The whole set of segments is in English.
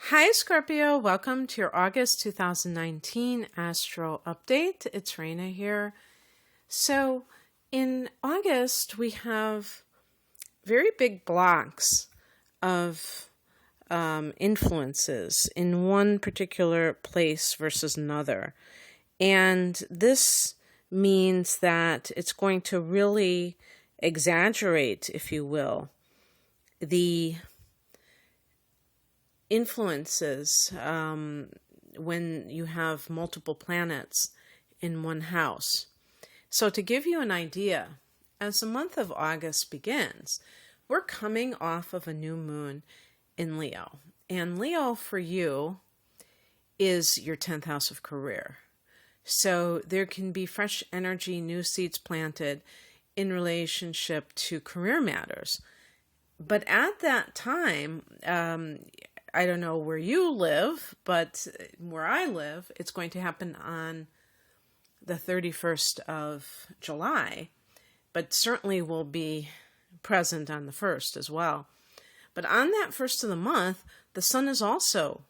Hi, Scorpio. Welcome to your August 2019 Astro Update. It's Raina here. So, in August, we have very big blocks of influences in one particular place versus another. And this means that it's going to really exaggerate, if you will, the influences when you have multiple planets in one house. So to give you an idea, as the month of August begins, we're coming off of a new moon in Leo. And Leo for you is your 10th house of career. So there can be fresh energy, new seeds planted in relationship to career matters. But at that time, I don't know where you live, but where I live, it's going to happen on the 31st of July, but certainly will be present on the 1st as well. But on that 1st of the month, the sun is also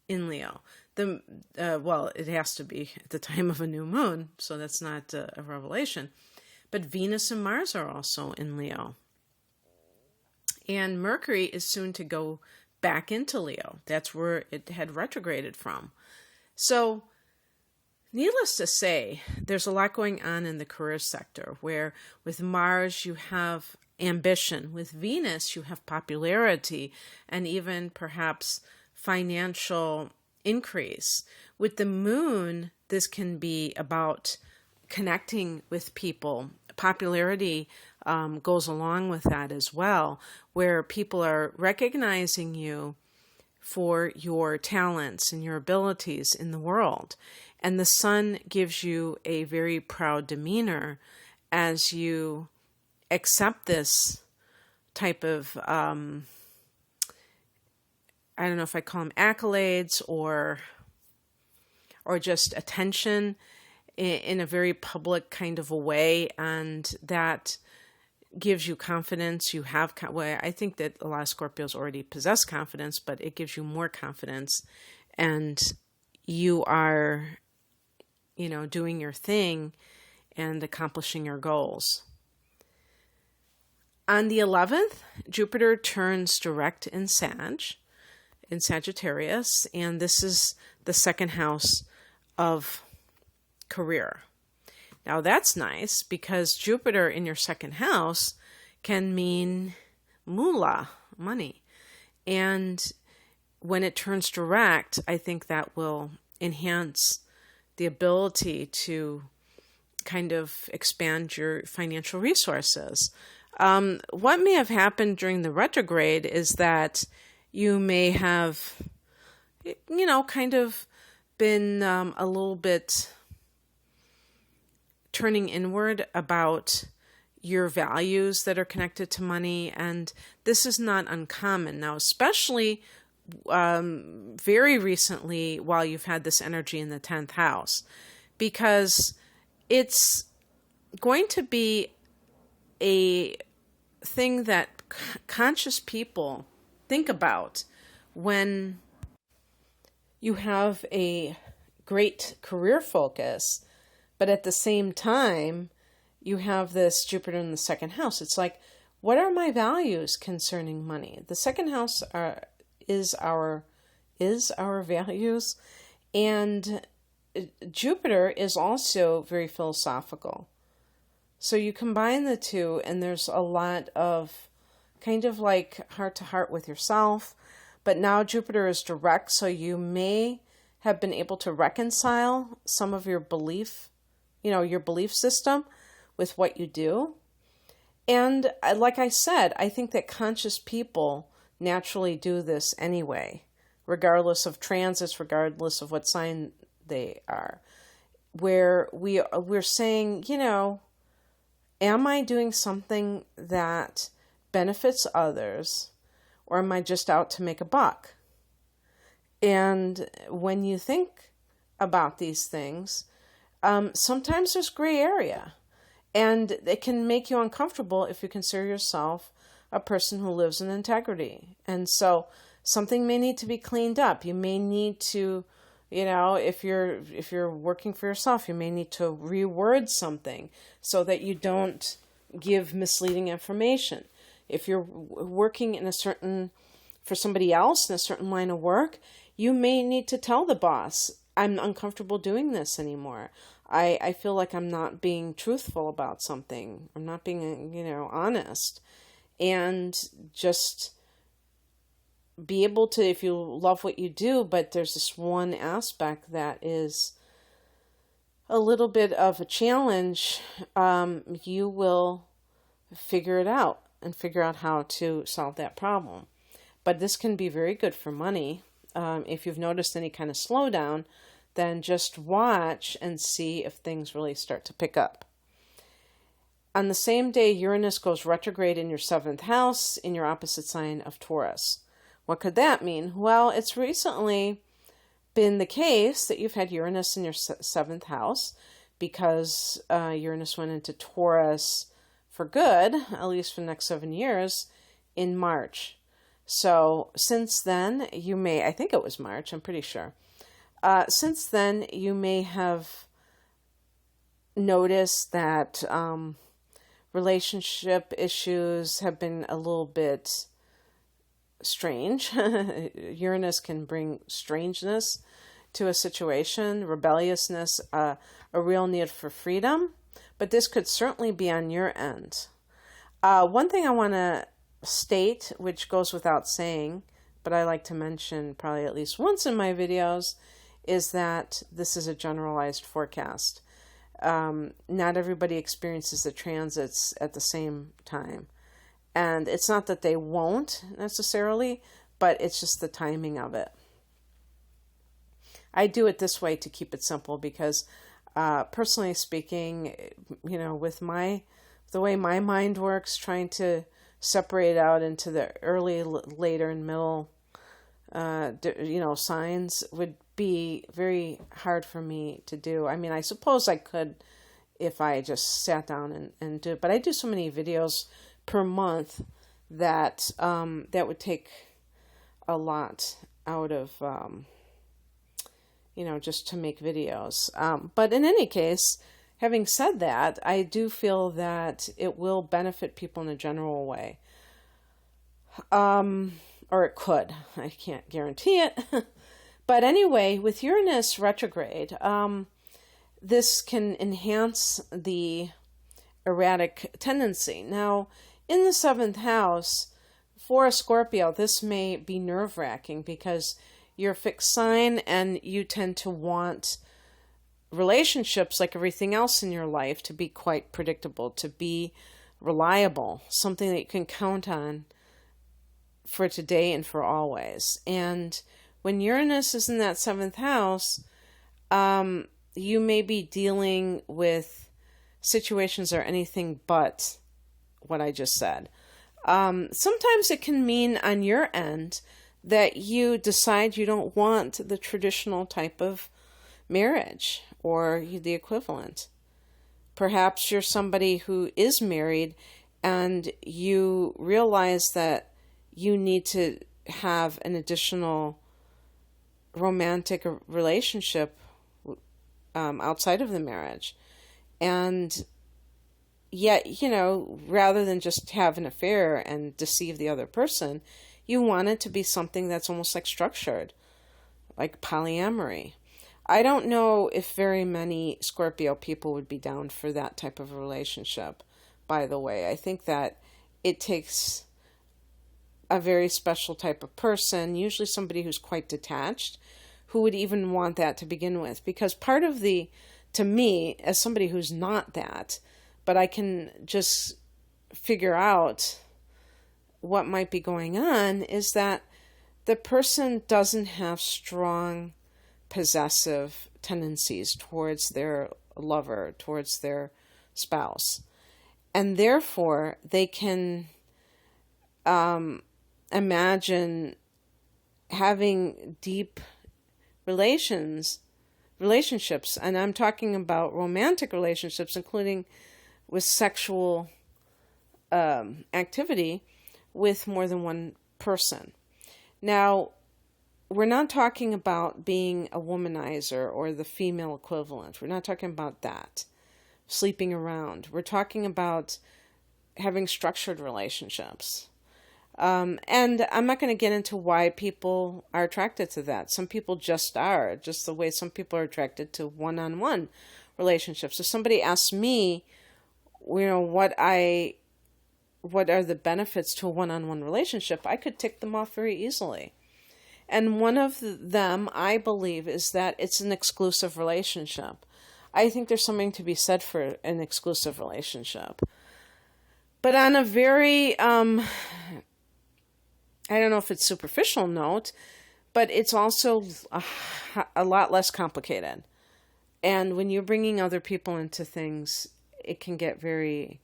in Leo. It has to be at the time of a new moon, so that's not a revelation. But Venus and Mars are also in Leo. And Mercury is soon to go back into Leo. That's where it had retrograded from. So, needless to say, there's a lot going on in the career sector, where with Mars you have ambition, with Venus you have popularity, and even perhaps financial increase. With the moon, this can be about connecting with people. Popularity goes along with that as well, where people are recognizing you for your talents and your abilities in the world. And the sun gives you a very proud demeanor as you accept this type of, I don't know if I call them accolades or just attention in a very public kind of a way, and that gives you confidence. You have, I think that a lot of Scorpios already possess confidence, but it gives you more confidence, and you are, doing your thing and accomplishing your goals. On the 11th, Jupiter turns direct in Sagittarius, and this is the second house of career. Now that's nice, because Jupiter in your second house can mean moolah, money. And when it turns direct, I think that will enhance the ability to kind of expand your financial resources. What may have happened during the retrograde is that you may have, kind of been a little bit turning inward about your values that are connected to money. And this is not uncommon now, especially very recently while you've had this energy in the 10th house, because it's going to be a thing that conscious people think about when you have a great career focus, but at the same time, you have this Jupiter in the second house. It's like, what are my values concerning money? The second house is our values, and Jupiter is also very philosophical. So you combine the two, and there's a lot of kind of like heart to heart with yourself. But now Jupiter is direct, so you may have been able to reconcile some of your belief system with what you do. And like I said, I think that conscious people naturally do this anyway, regardless of transits, regardless of what sign they are, where we're saying, am I doing something that benefits others, or am I just out to make a buck? And when you think about these things, sometimes there's gray area, and it can make you uncomfortable if you consider yourself a person who lives in integrity. And so Something may need to be cleaned up. You may need to, if you're working for yourself, you may need to reword something so that you don't give misleading information. If you're working for somebody else in a certain line of work, you may need to tell the boss, I'm uncomfortable doing this anymore. I feel like I'm not being truthful about something. I'm not being, honest. And just be able to, if you love what you do, but there's this one aspect that is a little bit of a challenge, you will figure it out and figure out how to solve that problem. But this can be very good for money. If you've noticed any kind of slowdown, then just watch and see if things really start to pick up. On the same day, Uranus goes retrograde in your 7th house in your opposite sign of Taurus. What could that mean? Well, it's recently been the case that you've had Uranus in your 7th house because Uranus went into Taurus for good, at least for the next 7 years, in March. So since then, I think it was March, I'm pretty sure. Since then, you may have noticed that relationship issues have been a little bit strange. Uranus can bring strangeness to a situation, rebelliousness, a real need for freedom, but this could certainly be on your end. One thing I want to state, which goes without saying, but I like to mention probably at least once in my videos, is that this is a generalized forecast. Not everybody experiences the transits at the same time. And it's not that they won't necessarily, but it's just the timing of it. I do it this way to keep it simple because personally speaking, with the way my mind works, trying to separate out into the early, later, and middle, signs would be very hard for me to do. I mean, I suppose I could if I just sat down and do it, but I do so many videos per month that that would take a lot out of, just to make videos. But in any case, having said that, I do feel that it will benefit people in a general way. Or it could. I can't guarantee it. But anyway, with Uranus retrograde, this can enhance the erratic tendency. Now, in the 7th house, for a Scorpio, this may be nerve-wracking because you're a fixed sign and you tend to want relationships, like everything else in your life, to be quite predictable, to be reliable, something that you can count on for today and for always. And when Uranus is in that 7th house, you may be dealing with situations that are anything but what I just said. Sometimes it can mean on your end that you decide you don't want the traditional type of marriage or the equivalent. Perhaps you're somebody who is married and you realize that you need to have an additional romantic relationship outside of the marriage. And yet, rather than just have an affair and deceive the other person, you want it to be something that's almost like structured, like polyamory. I don't know if very many Scorpio people would be down for that type of a relationship, by the way. I think that it takes a very special type of person, usually somebody who's quite detached, who would even want that to begin with. Because part of to me, as somebody who's not that, but I can just figure out what might be going on, is that the person doesn't have strong possessive tendencies towards their lover, towards their spouse. And therefore, they can imagine having deep relationships, and I'm talking about romantic relationships, including with sexual activity with more than one person. Now, we're not talking about being a womanizer or the female equivalent. We're not talking about that. Sleeping around. We're talking about having structured relationships. And I'm not going to get into why people are attracted to that. Some people just are, just the way some people are attracted to one-on-one relationships. If somebody asks me, what are the benefits to a one-on-one relationship, I could tick them off very easily. And one of them, I believe, is that it's an exclusive relationship. I think there's something to be said for an exclusive relationship. But on a very, I don't know if it's superficial note, but it's also a lot less complicated. And when you're bringing other people into things, it can get very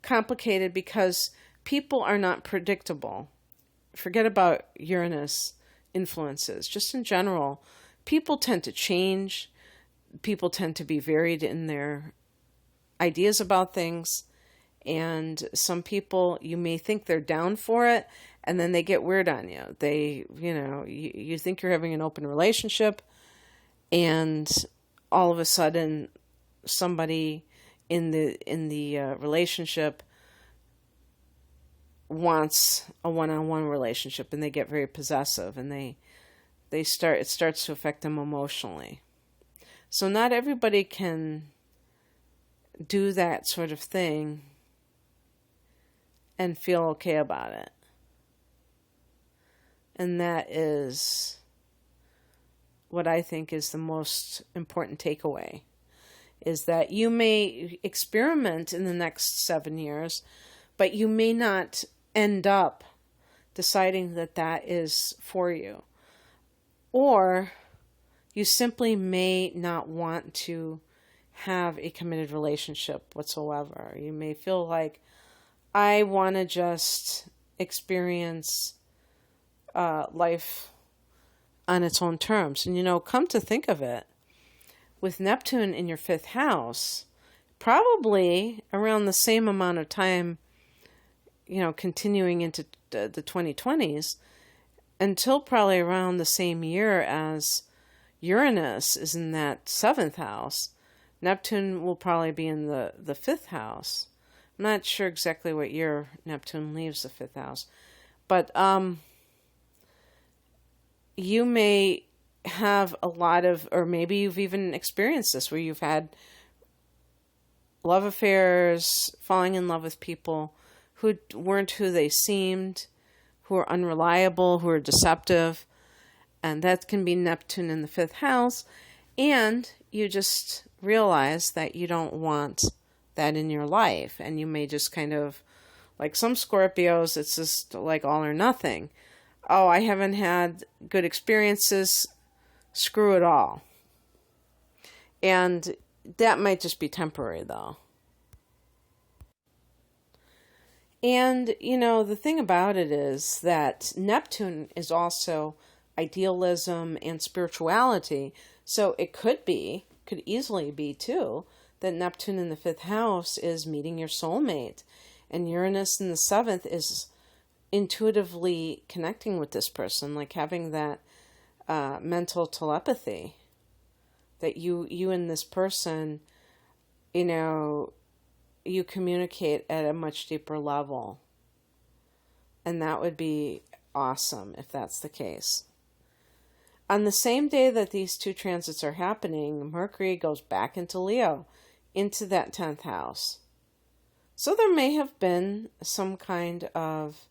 complicated because people are not predictable. Forget about Uranus influences. Just in general, people tend to change. People tend to be varied in their ideas about things. And some people, you may think they're down for it, and then they get weird on you. You think you're having an open relationship, and all of a sudden somebody in the relationship wants a one-on-one relationship, and they get very possessive, and it starts to affect them emotionally. So not everybody can do that sort of thing and feel okay about it. And that is what I think is the most important takeaway, is that you may experiment in the next 7 years, but you may not end up deciding that that is for you. Or you simply may not want to have a committed relationship whatsoever. You may feel like, I want to just experience life on its own terms. And come to think of it, with Neptune in your 5th house, probably around the same amount of time, continuing into the 2020s, until probably around the same year as Uranus is in that 7th house, Neptune will probably be in the 5th house. I'm not sure exactly what year Neptune leaves the 5th house, but you may have a lot of, or maybe you've even experienced this, where you've had love affairs, falling in love with people who weren't who they seemed, who are unreliable, who are deceptive, and that can be Neptune in the 5th house, and you just realize that you don't want that in your life, and you may just kind of, like some Scorpios, it's just like all or nothing. Oh, I haven't had good experiences, screw it all. And that might just be temporary, though. And, the thing about it is that Neptune is also idealism and spirituality. So it could easily be, too, that Neptune in the 5th house is meeting your soulmate. And Uranus in the 7th is intuitively connecting with this person, like having that mental telepathy. That you and this person, you communicate at a much deeper level. And that would be awesome if that's the case. On the same day that these two transits are happening, Mercury goes back into Leo, into that 10th house. So there may have been some kind of,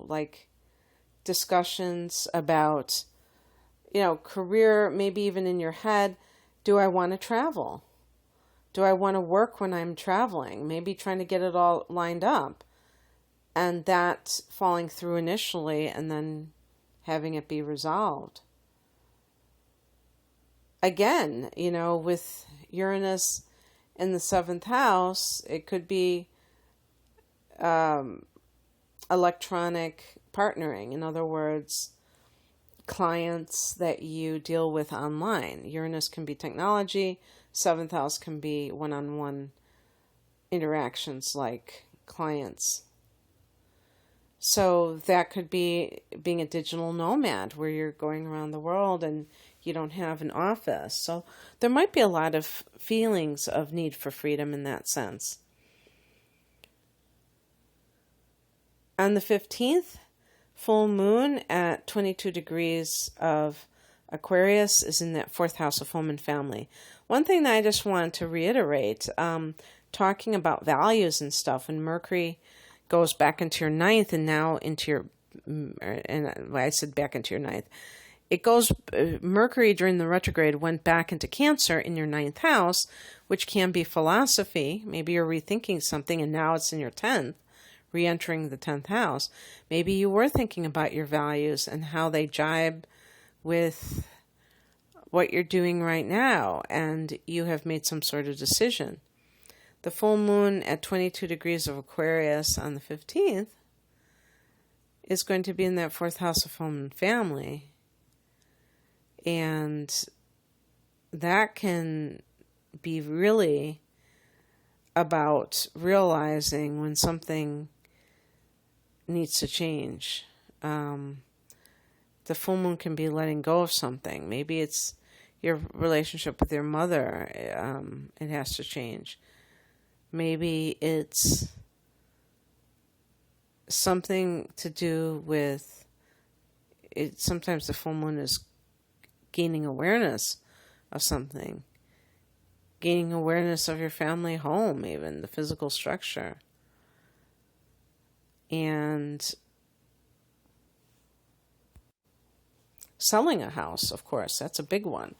like discussions about, career, maybe even in your head. Do I want to travel? Do I want to work when I'm traveling? Maybe trying to get it all lined up. And that falling through initially and then having it be resolved. Again, with Uranus in the 7th house, it could be electronic partnering. In other words, clients that you deal with online. Uranus can be technology. 7th house can be one-on-one interactions like clients. So that could be being a digital nomad where you're going around the world and you don't have an office. So there might be a lot of feelings of need for freedom in that sense. On the 15th, full moon at 22 degrees of Aquarius is in that fourth house of home and family. One thing that I just want to reiterate, talking about values and stuff, when Mercury goes back into your ninth and now into your, and I said back into your ninth, it goes, Mercury during the retrograde went back into Cancer in your ninth house, which can be philosophy. Maybe you're rethinking something and now it's in your 10th, re-entering the 10th house. Maybe you were thinking about your values and how they jibe with what you're doing right now, and you have made some sort of decision. The full moon at 22 degrees of Aquarius on the 15th is going to be in that fourth house of home and family. And that can be really about realizing when something needs to change. The full moon can be letting go of something. Maybe it's your relationship with your mother. It has to change. Maybe it's something to do with it. Sometimes the full moon is gaining awareness of something, gaining awareness of your family home, even the physical structure, and selling a house, of course. That's a big one.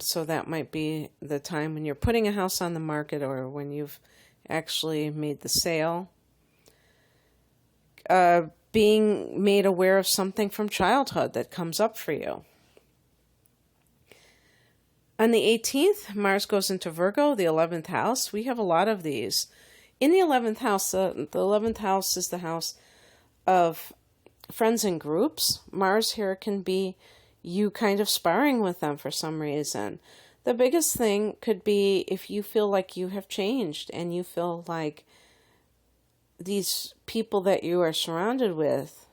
So that might be the time when you're putting a house on the market or when you've actually made the sale. Being made aware of something from childhood that comes up for you. On the 18th, Mars goes into Virgo, the 11th house. We have a lot of these. In the 11th house, the 11th house is the house of friends and groups. Mars here can be you kind of sparring with them for some reason. The biggest thing could be if you feel like you have changed and you feel like these people that you are surrounded with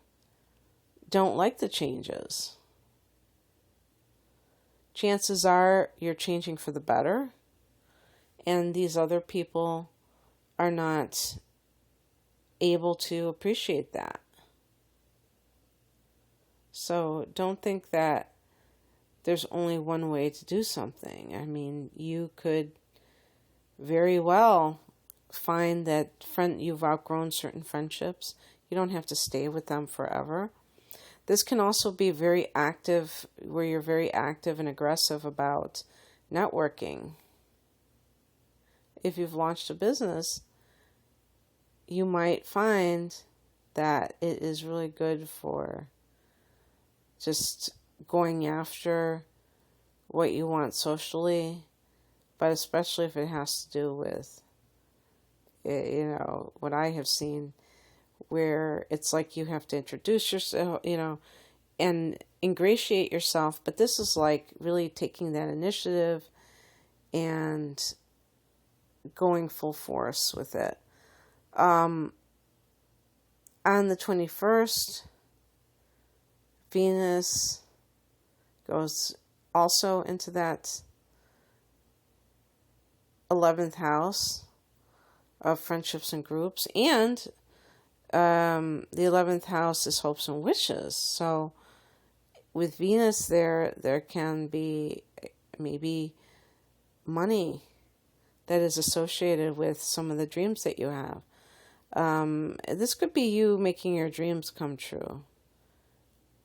don't like the changes. Chances are you're changing for the better, and these other people are not able to appreciate that. So don't think that there's only one way to do something. I mean, you could very well find that you've outgrown certain friendships. You don't have to stay with them forever. This can also be very active, where you're very active and aggressive about networking. If you've launched a business, you might find that it is really good for just going after what you want socially, but especially if it has to do with, what I have seen, where it's like you have to introduce yourself, and ingratiate yourself. But this is like really taking that initiative and going full force with it. On the 21st, Venus goes also into that 11th house of friendships and groups, and the 11th house is hopes and wishes. So with Venus there can be maybe money that is associated with some of the dreams that you have. This could be you making your dreams come true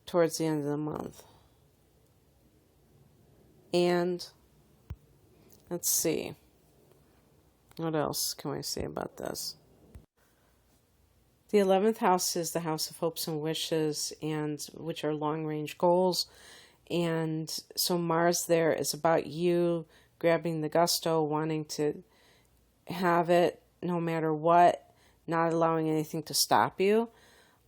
towards the end of the month. And let's see, what else can I say about this? The 11th house is the house of hopes and wishes, and which are long-range goals. And so Mars there is about you grabbing the gusto, wanting to have it no matter what, not allowing anything to stop you.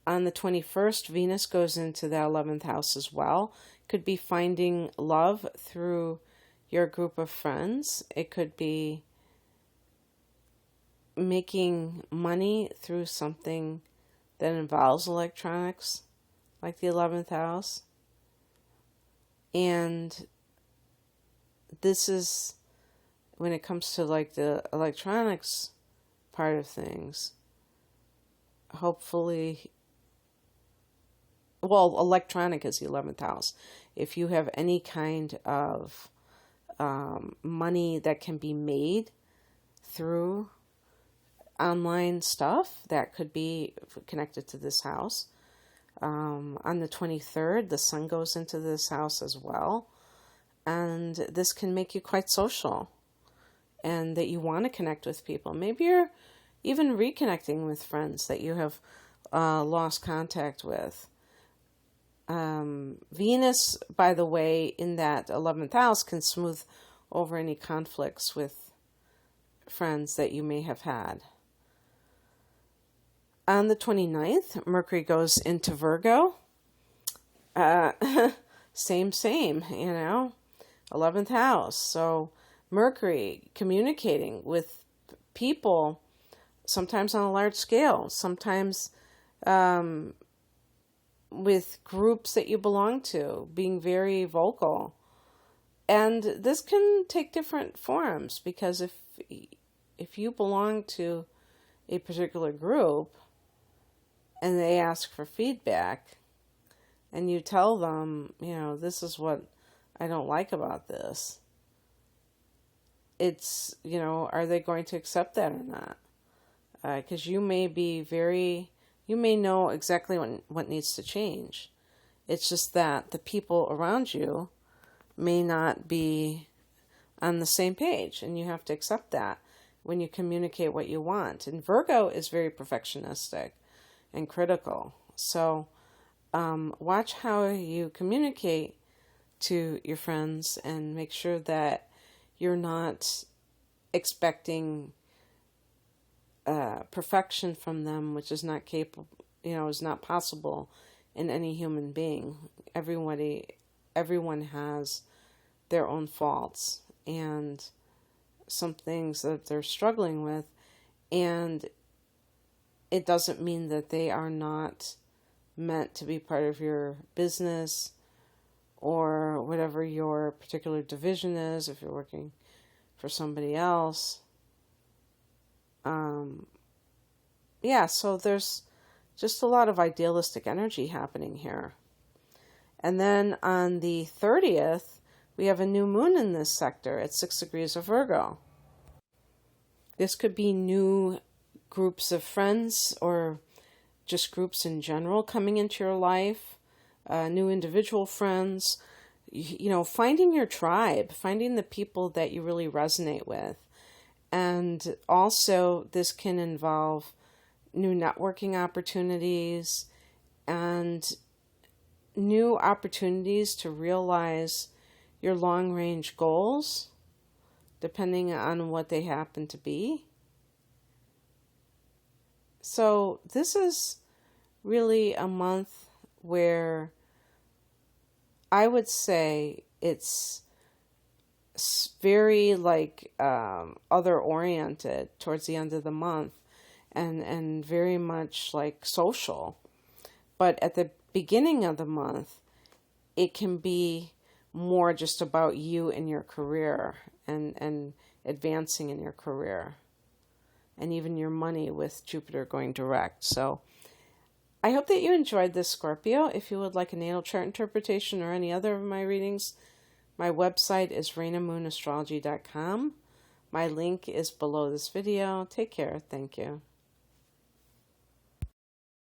On the 21st, Venus goes into the 11th house as well. Could be finding love through your group of friends. It could be making money through something that involves electronics, like the 11th house. And this is, when it comes to like the electronics part of things, hopefully, well, electronic is the 11th house. If you have any kind of money that can be made through online stuff, that could be connected to this house. On the 23rd, the sun goes into this house as well. And this can make you quite social, and that you want to connect with people. Maybe you're even reconnecting with friends that you have lost contact with. Venus, by the way, in that 11th house can smooth over any conflicts with friends that you may have had. On the 29th, Mercury goes into Virgo. Same, 11th house. So Mercury communicating with people, sometimes on a large scale, sometimes with groups that you belong to, being very vocal. And this can take different forms, because if you belong to a particular group and they ask for feedback, and you tell them, this is what I don't like about this, it's, are they going to accept that or not? Because you may know exactly what needs to change. It's just that the people around you may not be on the same page, and you have to accept that when you communicate what you want. And Virgo is very perfectionistic and critical. So watch how you communicate to your friends, and make sure that you're not expecting perfection from them, which is not capable, is not possible in any human being. Everyone has their own faults and some things that they're struggling with, and it doesn't mean that they are not meant to be part of your business or whatever your particular division is, if you're working for somebody else. So there's just a lot of idealistic energy happening here. And then on the 30th, we have a new moon in this sector at 6 degrees of Virgo. This could be new groups of friends, or just groups in general coming into your life, new individual friends, finding your tribe, finding the people that you really resonate with. And also this can involve new networking opportunities and new opportunities to realize your long-range goals, depending on what they happen to be. So this is really a month where I would say it's very other-oriented towards the end of the month, and very much like social. But at the beginning of the month, it can be more just about you and your career, and advancing in your career, and even your money with Jupiter going direct. So I hope that you enjoyed this, Scorpio. If you would like a natal chart interpretation or any other of my readings, my website is rainamoonastrology.com. My link is below this video. Take care. Thank you.